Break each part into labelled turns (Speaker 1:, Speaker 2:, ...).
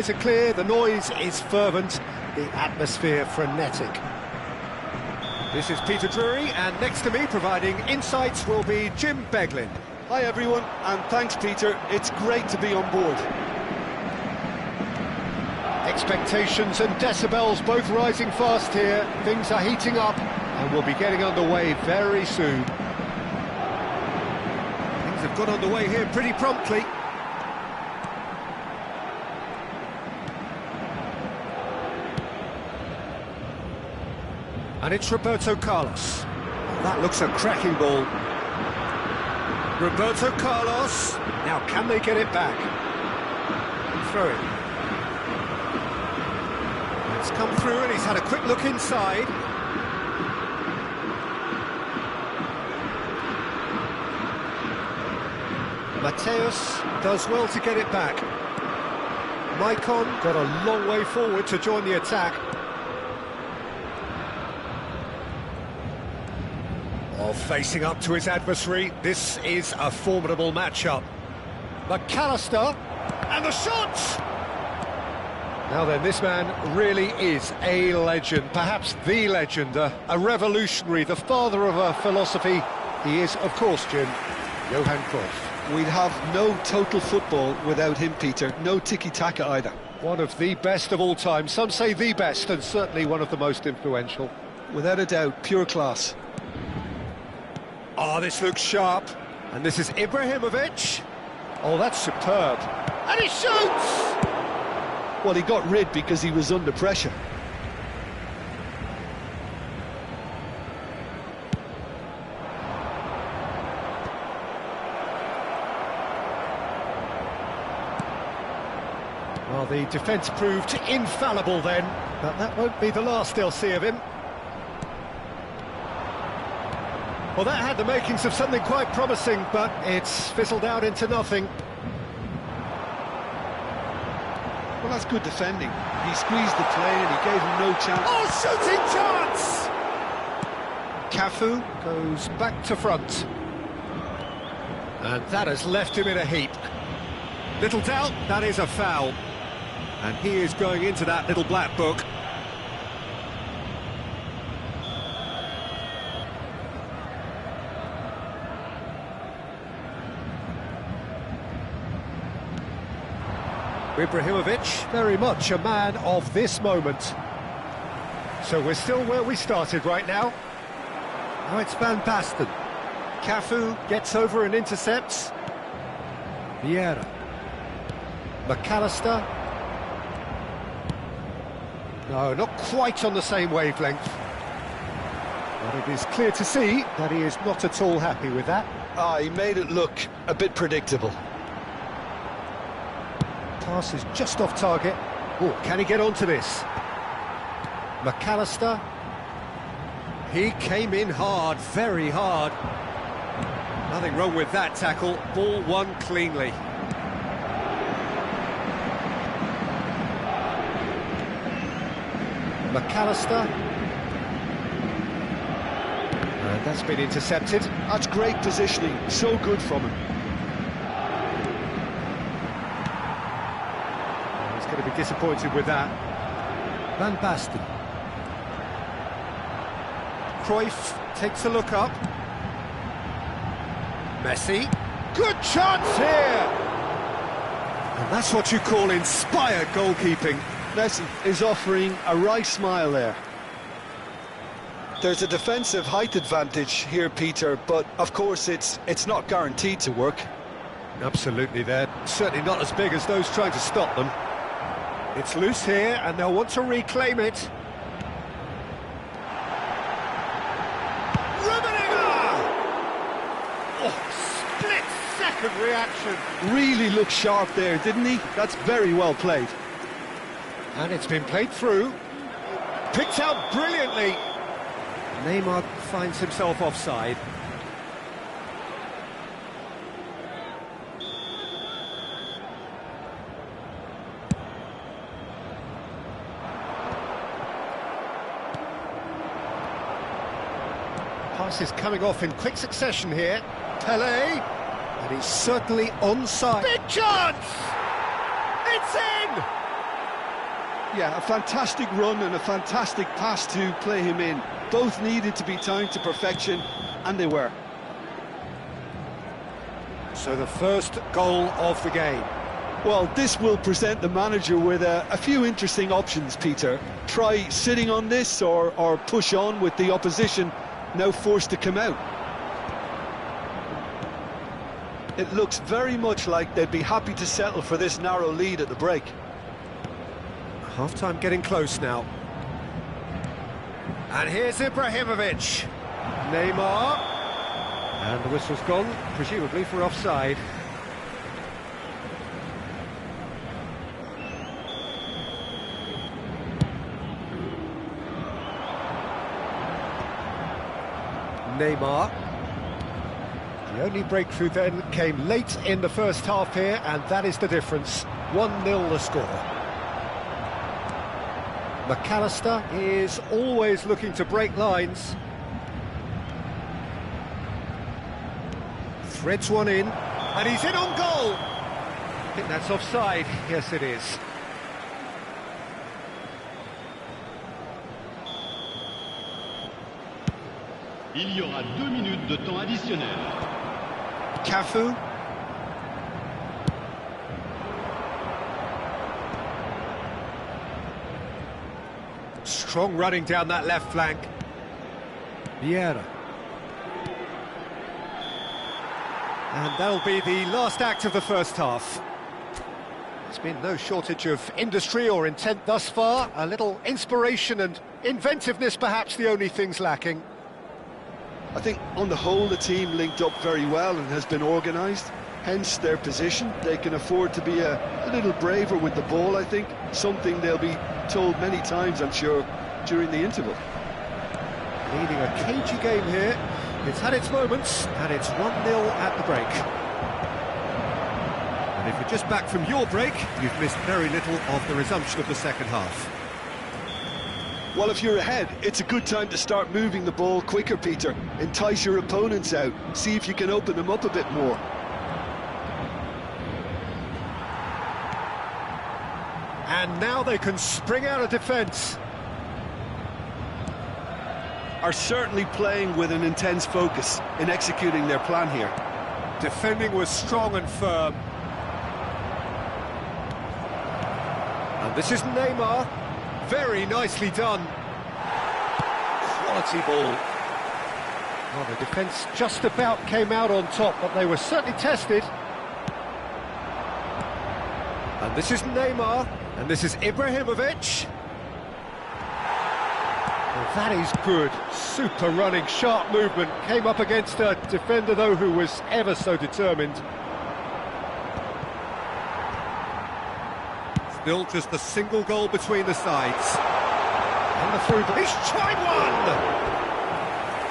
Speaker 1: It's clear, the noise is fervent, the atmosphere frenetic. This is Peter Drury, and next to me providing insights will be Jim Beglin.
Speaker 2: Hi everyone, and thanks Peter, it's great to be on board.
Speaker 1: Expectations and decibels both rising fast here, things are heating up, and we'll be getting underway very soon. Things have got underway here pretty promptly. And it's Roberto Carlos. That looks a cracking ball. Roberto Carlos. Now, can they get it back? Throw it. It's come through and he's had a quick look inside. Mateus does well to get it back. Maicon got a long way forward to join the attack. Facing up to his adversary, this is a formidable matchup. McAllister, and the shot! Now then, this man really is a legend, perhaps the legend, a revolutionary, the father of a philosophy. He is, of course, Jim, Johan Cruyff.
Speaker 2: We'd have no total football without him, Peter, no tiki-taka either.
Speaker 1: One of the best of all time, some say the best, and certainly one of the most influential.
Speaker 2: Without a doubt, pure class.
Speaker 1: Oh, this looks sharp. And this is Ibrahimovic. Oh, that's superb. And he shoots!
Speaker 2: Well, he got rid because he was under pressure.
Speaker 1: Well, the defence proved infallible then, but that won't be the last they'll see of him. Well, that had the makings of something quite promising, but it's fizzled out into nothing.
Speaker 2: Well, that's good defending. He squeezed the play and he gave him no chance.
Speaker 1: Oh, shooting chance! Cafu goes back to front. And that has left him in a heap. Little doubt, that is a foul. And he is going into that little black book. Ibrahimovic, very much a man of this moment. So we're still where we started right now. Now it's Van Basten. Cafu gets over and intercepts. Vieira. McAllister. No, not quite on the same wavelength. But it is clear to see that he is not at all happy with that.
Speaker 2: He made it look a bit predictable.
Speaker 1: Pass is just off target. Oh, can he get onto this? McAllister. He came in hard, very hard. Nothing wrong with that tackle. Ball won cleanly. McAllister. And that's been intercepted.
Speaker 2: That's great positioning, so good from him.
Speaker 1: Going to be disappointed with that. Van Basten. Cruyff takes a look up. Messi. Good chance here! And that's what you call inspired goalkeeping.
Speaker 2: Messi is offering a right smile there. There's a defensive height advantage here, Peter, but of course it's not guaranteed to work.
Speaker 1: Absolutely, they're certainly not as big as those trying to stop them. It's loose here, and they'll want to reclaim it. Rummenigge! Oh, split-second reaction.
Speaker 2: Really looked sharp there, didn't he? That's very well played.
Speaker 1: And it's been played through. Picked out brilliantly. Neymar finds himself offside. Pass is coming off in quick succession here. Pelé, and he's certainly onside. Big chance! It's in!
Speaker 2: Yeah, a fantastic run and a fantastic pass to play him in. Both needed to be timed to perfection, and they were.
Speaker 1: So the first goal of the game.
Speaker 2: Well, this will present the manager with a few interesting options, Peter. Try sitting on this or push on with the opposition now forced to come out. It looks very much like they'd be happy to settle for this narrow lead at the break.
Speaker 1: Half-time getting close now. And here's Ibrahimovic. Neymar. And the whistle's gone, presumably for offside. Neymar. The only breakthrough then came late in the first half here, and that is the difference. 1-0 the score. McAllister is always looking to break lines. Threads one in, and he's in on goal! I think that's offside. Yes, it is.
Speaker 3: Il y aura 2 minutes de temps additionnel.
Speaker 1: Cafu. Strong running down that left flank. Vieira. And that'll be the last act of the first half. There's been no shortage of industry or intent thus far. A little inspiration and inventiveness, perhaps the only things lacking.
Speaker 2: I think on the whole the team linked up very well and has been organised, hence their position. They can afford to be a little braver with the ball, I think, something they'll be told many times, I'm sure, during the interval.
Speaker 1: Leading a cagey game here. It's had its moments, and it's 1-0 at the break. And if you're just back from your break, you've missed very little of the resumption of the second half.
Speaker 2: Well, if you're ahead, it's a good time to start moving the ball quicker, Peter. Entice your opponents out, see if you can open them up a bit more.
Speaker 1: And now they can spring out of defence.
Speaker 2: Are certainly playing with an intense focus in executing their plan here.
Speaker 1: Defending was strong and firm. And this is Neymar. Very nicely done. Quality ball. Well, the defence just about came out on top, but they were certainly tested. And this is Neymar. And this is Ibrahimovic. Well, that is good. Super running, sharp movement. Came up against a defender, though, who was ever so determined. Still just a single goal between the sides. And the through ball. He's tried one!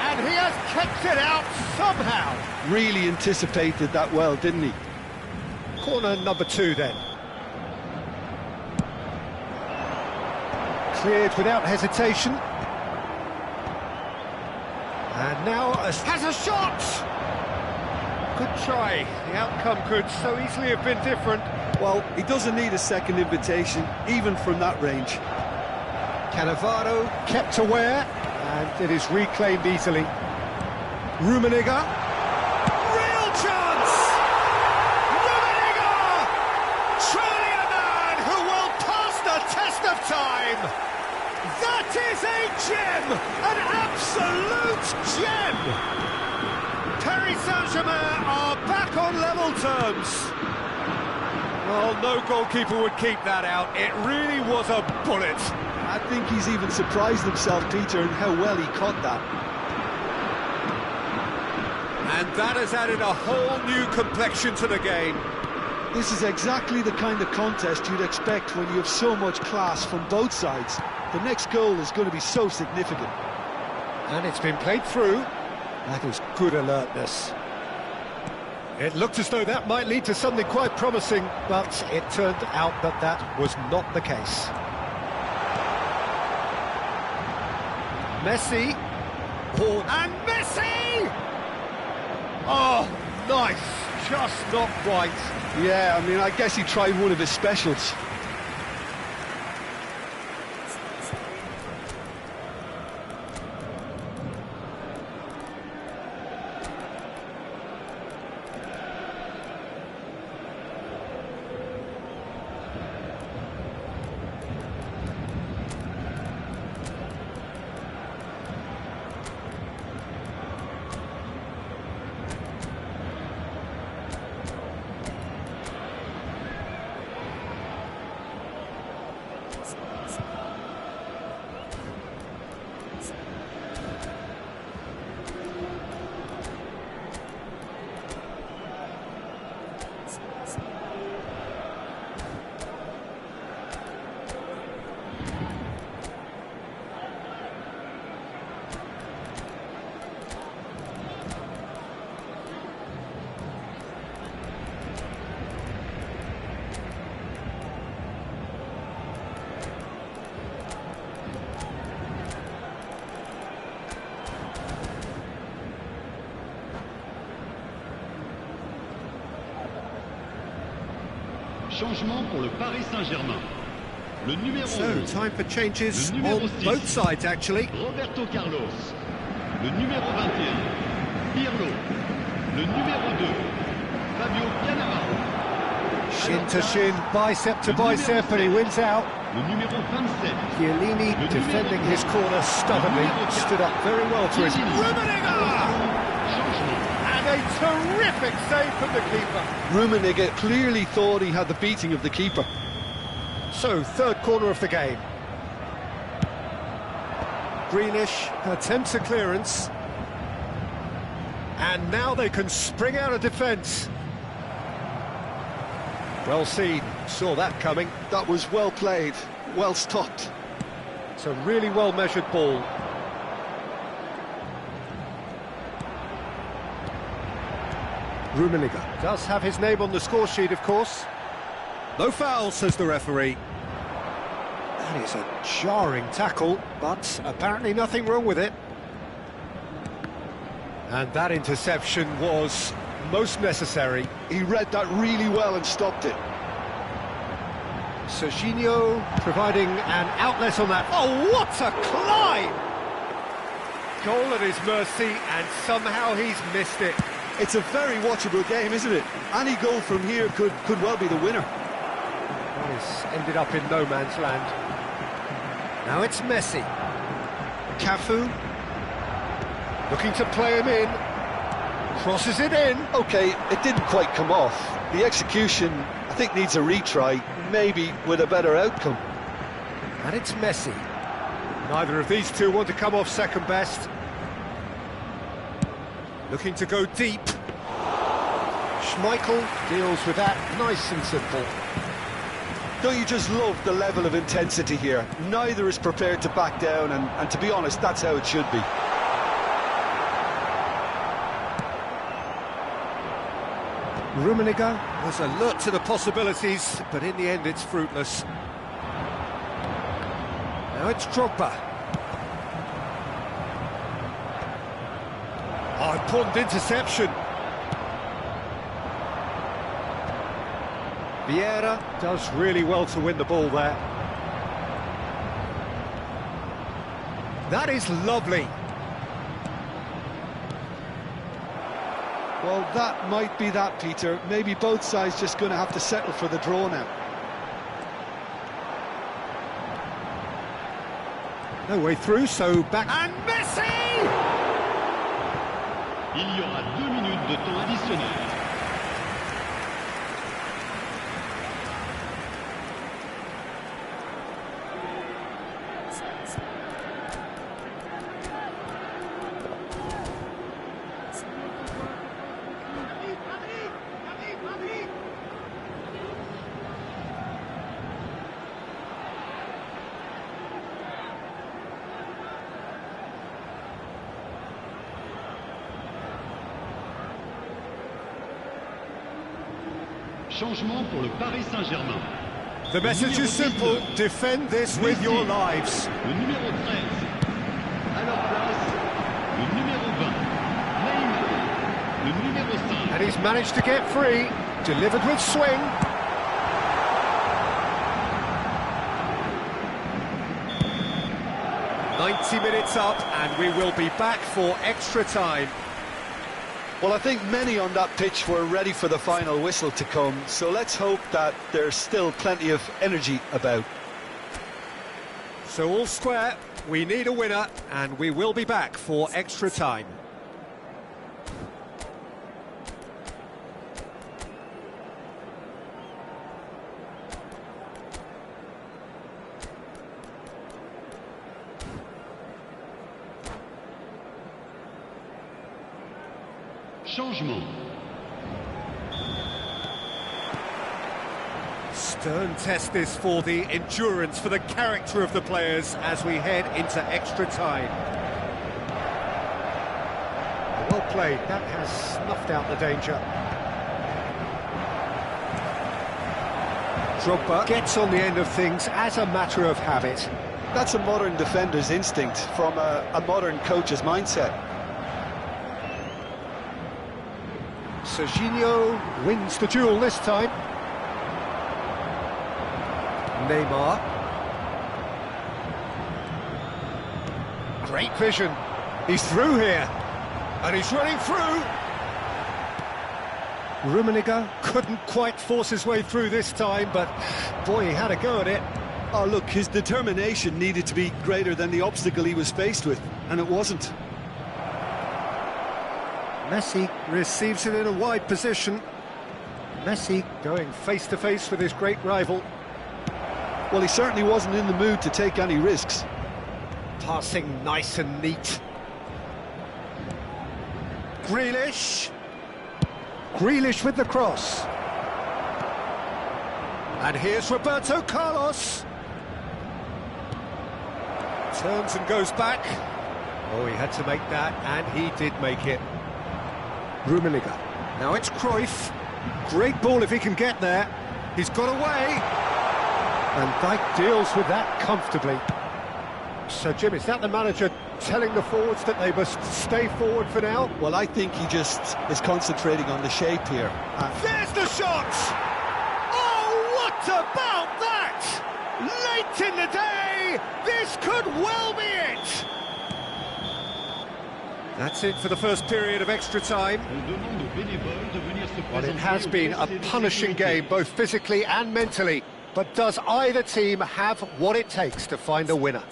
Speaker 1: And he has kept it out somehow.
Speaker 2: Really anticipated that well, didn't he?
Speaker 1: Corner number 2 then. Cleared without hesitation. And now has a shot! Good try. The outcome could so easily have been different.
Speaker 2: Well, he doesn't need a second invitation, even from that range.
Speaker 1: Cannavaro kept aware, and it is reclaimed easily. Rummenigge. Real chance! Rummenigge! Truly a man who will pass the test of time! That is a gem! An absolute gem! Paris Saint-Germain are back on level terms. Well, no goalkeeper would keep that out. It really was a bullet.
Speaker 2: I think he's even surprised himself, Peter, in how well he caught that.
Speaker 1: And that has added a whole new complexion to the game.
Speaker 2: This is exactly the kind of contest you'd expect when you have so much class from both sides. The next goal is going to be so significant.
Speaker 1: And it's been played through. That is good alertness. It looked as though that might lead to something quite promising, but it turned out that that was not the case. Messi. Oh, and Messi! Oh, nice. Just not quite.
Speaker 2: Yeah, I mean, I guess he tried one of his specials.
Speaker 3: Changement pour le Paris Saint-Germain. Le numéro
Speaker 1: So,
Speaker 3: 11,
Speaker 1: time for changes
Speaker 3: Le numéro
Speaker 1: on
Speaker 3: 6.
Speaker 1: both sides, actually.
Speaker 3: Roberto Carlos. Le numéro 21, Pirlo. Le numéro 2, Fabio Cannavaro.
Speaker 1: Shin to shin, bicep to bicep, and he wins out.
Speaker 3: Le numéro 27,
Speaker 1: Chiellini defending his corner stubbornly, stood up very well to his...
Speaker 3: changement.
Speaker 1: And a terrific save from the keeper.
Speaker 2: Rummenigge clearly thought he had the beating of the keeper.
Speaker 1: So, third corner of the game. Greenish attempts a clearance. And now they can spring out of defence. Well seen, saw that coming.
Speaker 2: That was well played, well stopped.
Speaker 1: It's a really well-measured ball. Rummenigge does have his name on the score sheet, of course. No foul, says the referee. That is a jarring tackle, but apparently nothing wrong with it. And that interception was most necessary.
Speaker 2: He read that really well and stopped it.
Speaker 1: Serginho providing an outlet on that. Oh, what a climb! Goal at his mercy, and somehow he's missed it.
Speaker 2: It's a very watchable game, isn't it? Any goal from here could well be the winner.
Speaker 1: That has ended up in no man's land. Now it's Messi. Cafu. Looking to play him in. Crosses it in.
Speaker 2: OK, it didn't quite come off. The execution, I think, needs a retry, maybe with a better outcome.
Speaker 1: And it's Messi. Neither of these two want to come off second best. Looking to go deep. Schmeichel deals with that nice and simple.
Speaker 2: Don't you just love the level of intensity here? Neither is prepared to back down, and to be honest, that's how it should be.
Speaker 1: Rummenigge was alert to the possibilities, but in the end it's fruitless. Now it's Drogba. Oh, important interception. Vieira does really well to win the ball there. That is lovely.
Speaker 2: Well, that might be that, Peter. Maybe both sides just going to have to settle for the draw now.
Speaker 1: No way through, so back... And Messi!
Speaker 3: Il y aura 2 minutes de temps additionnel. Changement pour le Paris Saint-Germain.
Speaker 1: The message is simple, defend this with your lives.
Speaker 3: Le numéro 13. À leur place, le numéro 20. Neymar. Le numéro 5.
Speaker 1: And he's managed to get free, delivered with swing. "90 minutes up, and we will be back for extra time."
Speaker 2: Well, I think many on that pitch were ready for the final whistle to come, so let's hope that there's still plenty of energy about.
Speaker 1: So all square, we need a winner, and we will be back for extra time.
Speaker 3: Changement.
Speaker 1: Stern test this for the endurance, for the character of the players as we head into extra time. Well played, that has snuffed out the danger. Drogba gets on the end of things as a matter of habit.
Speaker 2: That's a modern defender's instinct from a modern coach's mindset.
Speaker 1: Serginho wins the duel this time. Neymar. Great vision. He's through here. And he's running through. Rummenigge couldn't quite force his way through this time, but boy, he had a go at it.
Speaker 2: Oh, look, his determination needed to be greater than the obstacle he was faced with, and it wasn't.
Speaker 1: Messi receives it in a wide position. Messi going face-to-face with his great rival.
Speaker 2: Well, he certainly wasn't in the mood to take any risks.
Speaker 1: Passing nice and neat. Grealish. Grealish with the cross. And here's Roberto Carlos. Turns and goes back. Oh, he had to make that, and he did make it. Rummenigge. Now it's Cruyff. Great ball if he can get there. He's got away. And Dijk deals with that comfortably. So, Jim, is that the manager telling the forwards that they must stay forward for now?
Speaker 2: Well, I think he just is concentrating on the shape here.
Speaker 1: There's the shot! Oh, what about that? Late in the day, this could well be it! That's it for the first period of extra time. Well, it has been a punishing game, both physically and mentally. But does either team have what it takes to find a winner?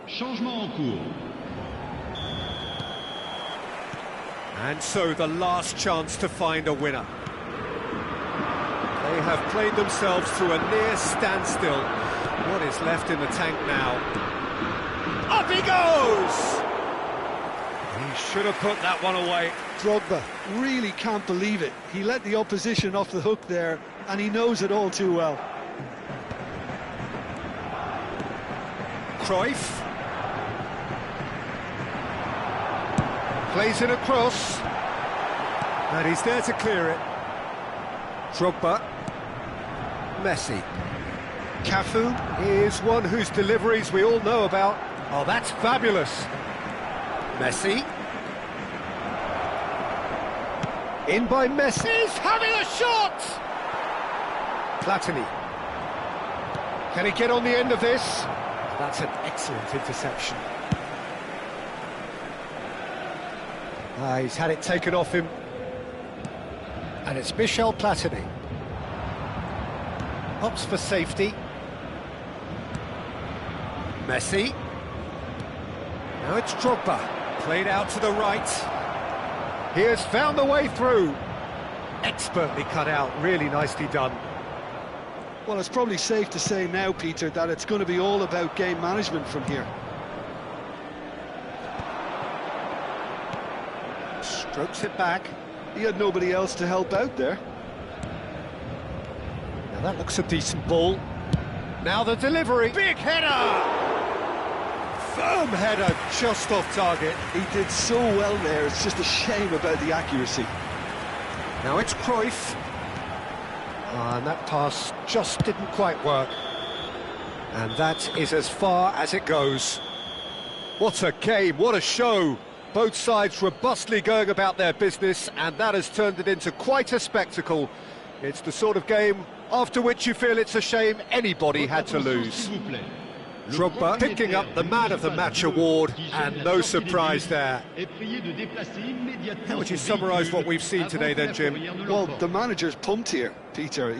Speaker 3: Changement en cours.
Speaker 1: And so the last chance to find a winner. They have played themselves to a near standstill. What is left in the tank now? Up he goes! He should have put that one away.
Speaker 2: Drogba really can't believe it. He let the opposition off the hook there, and he knows it all too well.
Speaker 1: Cruyff. Plays in a cross. And he's there to clear it. Drogba. Messi. Cafu is one whose deliveries we all know about. Oh, that's fabulous. Messi. In by Messi. He's having a shot! Platini. Can he get on the end of this? That's an excellent interception. He's had it taken off him. And it's Michel Platini. Opts for safety. Messi. Now it's Drogba. Played out to the right. He has found the way through. Expertly cut out, really nicely done.
Speaker 2: Well, it's probably safe to say now, Peter, that it's going to be all about game management from here.
Speaker 1: Strokes it back.
Speaker 2: He had nobody else to help out there.
Speaker 1: Now that looks a decent ball. Now the delivery. Big header! Firm header, just off target.
Speaker 2: He did so well there, it's just a shame about the accuracy.
Speaker 1: Now it's Cruyff. And that pass just didn't quite work. And that is as far as it goes. What a game, what a show. Both sides robustly going about their business, and that has turned it into quite a spectacle. It's the sort of game after which you feel it's a shame anybody had to lose. Drogba picking up the Man of the Match award, and no surprise there. How would you summarise what we've seen today then, Jim?
Speaker 2: Well, the manager's pumped here, Peter.